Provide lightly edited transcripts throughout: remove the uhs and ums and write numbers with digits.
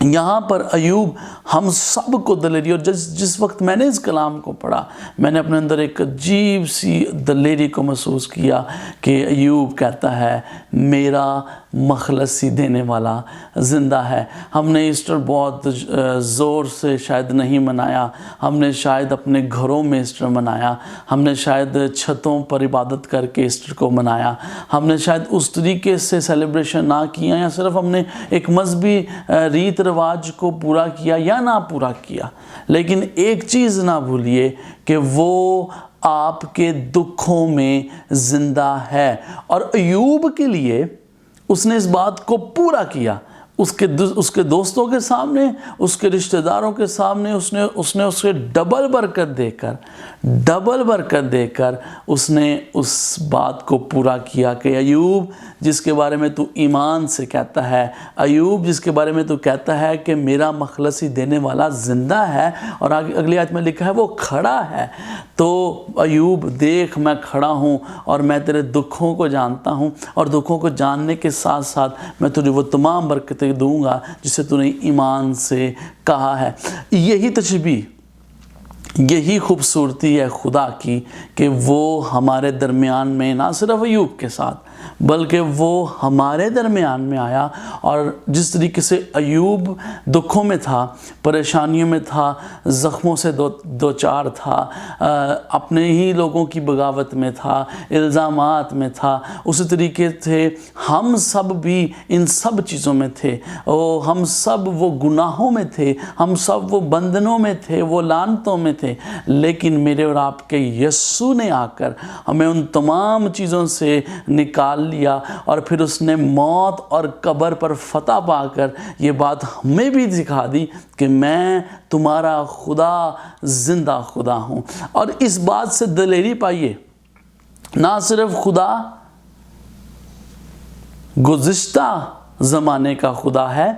یہاں پر ایوب ہم سب کو دلیری، اور جس وقت میں نے اس کلام کو پڑھا میں نے اپنے اندر ایک عجیب سی دلیری کو محسوس کیا کہ ایوب کہتا ہے میرا مخلصی دینے والا زندہ ہے۔ ہم نے ایسٹر بہت زور سے شاید نہیں منایا، ہم نے شاید اپنے گھروں میں ایسٹر منایا، ہم نے شاید چھتوں پر عبادت کر کے ایسٹر کو منایا، ہم نے شاید اس طریقے سے سیلیبریشن نہ کیا، یا صرف ہم نے ایک مذہبی ریت رواج کو پورا کیا یا نہ پورا کیا، لیکن ایک چیز نہ بھولیے کہ وہ آپ کے دکھوں میں زندہ ہے۔ اور ایوب کے لیے اس نے اس بات کو پورا کیا، اس کے دوستوں کے سامنے، اس کے رشتہ داروں کے سامنے اس نے اسے ڈبل برکت دے کر اس نے اس بات کو پورا کیا کہ ایوب جس کے بارے میں تو ایمان سے کہتا ہے، ایوب جس کے بارے میں تو کہتا ہے کہ میرا مخلصی دینے والا زندہ ہے، اور اگلی آیت میں لکھا ہے وہ کھڑا ہے، تو ایوب دیکھ میں کھڑا ہوں اور میں تیرے دکھوں کو جانتا ہوں، اور دکھوں کو جاننے کے ساتھ ساتھ میں تجھے وہ تمام برکتیں دوں گا جسے تو نے ایمان سے کہا ہے۔ یہی تشبیہ، یہی خوبصورتی ہے خدا کی کہ وہ ہمارے درمیان میں نہ صرف ایوب کے ساتھ بلکہ وہ ہمارے درمیان میں آیا، اور جس طریقے سے ایوب دکھوں میں تھا، پریشانیوں میں تھا، زخموں سے دوچار تھا، اپنے ہی لوگوں کی بغاوت میں تھا، الزامات میں تھا، اسی طریقے سے ہم سب بھی ان سب چیزوں میں تھے، ہم سب وہ گناہوں میں تھے، ہم سب وہ بندنوں میں تھے، وہ لعنتوں میں تھے، لیکن میرے اور آپ کے یسوع نے آ کر ہمیں ان تمام چیزوں سے نکال لیا، اور پھر اس نے موت اور قبر پر فتح پا کر یہ بات ہمیں بھی دکھا دی کہ میں تمہارا خدا زندہ خدا ہوں۔ اور اس بات سے دلیری پائیے، نہ صرف خدا گزشتہ زمانے کا خدا ہے،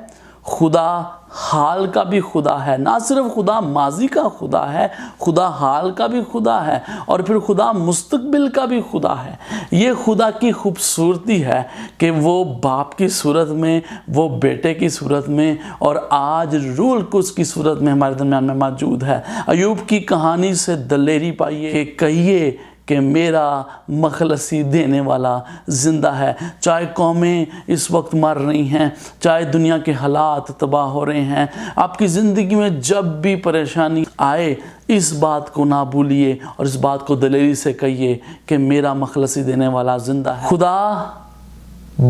خدا حال کا بھی خدا ہے، نہ صرف خدا ماضی کا خدا ہے، خدا حال کا بھی خدا ہے، اور پھر خدا مستقبل کا بھی خدا ہے۔ یہ خدا کی خوبصورتی ہے کہ وہ باپ کی صورت میں، وہ بیٹے کی صورت میں، اور آج رول قدس کی صورت میں ہمارے درمیان میں موجود ہے۔ ایوب کی کہانی سے دلیری پائیے کہ کہیے کہ میرا مخلصی دینے والا زندہ ہے۔ چاہے قومیں اس وقت مر رہی ہیں، چاہے دنیا کے حالات تباہ ہو رہے ہیں، آپ کی زندگی میں جب بھی پریشانی آئے اس بات کو نہ بھولیے اور اس بات کو دلیری سے کہیے کہ میرا مخلصی دینے والا زندہ ہے۔ خدا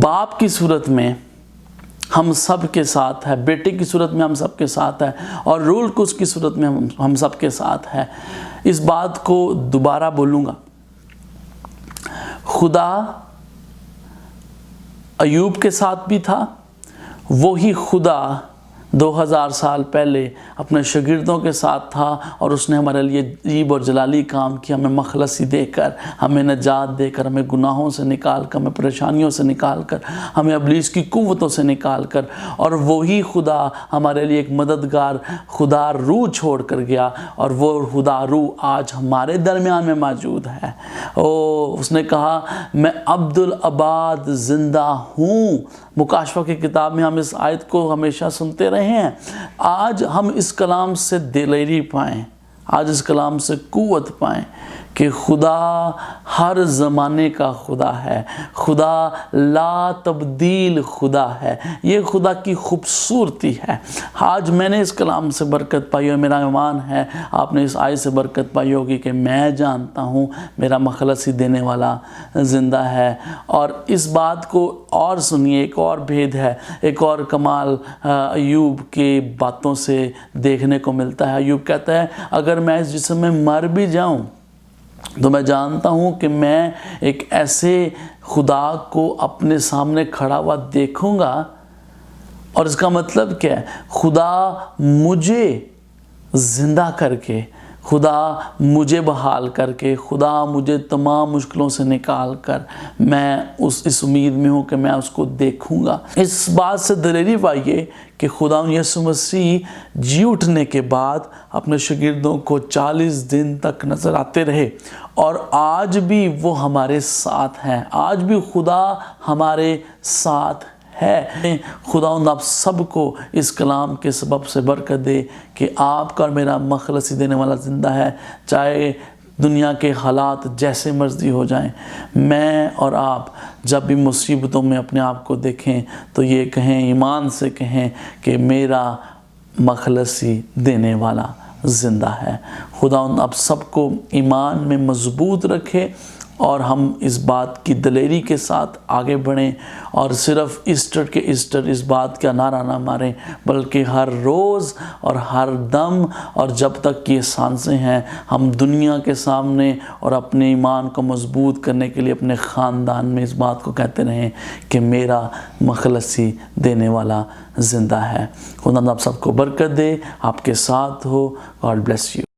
باپ کی صورت میں ہم سب کے ساتھ ہے، بیٹے کی صورت میں ہم سب کے ساتھ ہے، اور روح القدس کی صورت میں ہم سب کے ساتھ ہے۔ اس بات کو دوبارہ بولوں گا، خدا ایوب کے ساتھ بھی تھا، وہی خدا 2000 سال پہلے اپنے شاگردوں کے ساتھ تھا، اور اس نے ہمارے لیے عجیب اور جلالی کام کیا، ہمیں مخلصی دے کر، ہمیں نجات دے کر، ہمیں گناہوں سے نکال کر، ہمیں پریشانیوں سے نکال کر، ہمیں ابلیس کی قوتوں سے نکال کر، اور وہی خدا ہمارے لیے ایک مددگار خدا روح چھوڑ کر گیا، اور وہ خدا روح آج ہمارے درمیان میں موجود ہے۔ اس نے کہا میں عبدالآباد زندہ ہوں۔ مکاشفہ کی کتاب میں ہم اس آیت کو ہمیشہ سنتے رہے ہیں۔ آج ہم اس کلام سے دلیری پائیں، آج اس کلام سے قوت پائیں کہ خدا ہر زمانے کا خدا ہے، خدا لا تبدیل خدا ہے، یہ خدا کی خوبصورتی ہے۔ آج میں نے اس کلام سے برکت پائی، اور میرا ایمان ہے آپ نے اس آیت سے برکت پائی ہوگی کہ میں جانتا ہوں میرا مخلصی دینے والا زندہ ہے۔ اور اس بات کو اور سنیے، ایک اور بھید ہے، ایک اور کمال ایوب کی باتوں سے دیکھنے کو ملتا ہے۔ ایوب کہتا ہے اگر میں اس جسم میں مر بھی جاؤں تو میں جانتا ہوں کہ میں ایک ایسے خدا کو اپنے سامنے کھڑا ہوا دیکھوں گا، اور اس کا مطلب کیا ہے؟ خدا مجھے زندہ کر کے، خدا مجھے بحال کر کے، خدا مجھے تمام مشکلوں سے نکال کر، میں اس امید میں ہوں کہ میں اس کو دیکھوں گا۔ اس بات سے دلیری پائیے کہ خدا یسوع مسیح جی اٹھنے کے بعد اپنے شاگردوں کو 40 دن تک نظر آتے رہے، اور آج بھی وہ ہمارے ساتھ ہیں، آج بھی خدا ہمارے ساتھ ہے۔ خداوند آپ سب کو اس کلام کے سبب سے برکت دے کہ آپ کا اور میرا مخلصی دینے والا زندہ ہے، چاہے دنیا کے حالات جیسے مرضی ہو جائیں۔ میں اور آپ جب بھی مصیبتوں میں اپنے آپ کو دیکھیں تو یہ کہیں، ایمان سے کہیں کہ میرا مخلصی دینے والا زندہ ہے۔ خداوند آپ سب کو ایمان میں مضبوط رکھے اور ہم اس بات کی دلیری کے ساتھ آگے بڑھیں اور صرف ایسٹر کے ایسٹر اس بات کا نعرہ نہ ماریں، بلکہ ہر روز اور ہر دم اور جب تک یہ سانسیں ہیں ہم دنیا کے سامنے اور اپنے ایمان کو مضبوط کرنے کے لیے اپنے خاندان میں اس بات کو کہتے رہیں کہ میرا مخلصی دینے والا زندہ ہے۔ خدا آپ سب کو برکت دے، آپ کے ساتھ ہو۔ God bless you.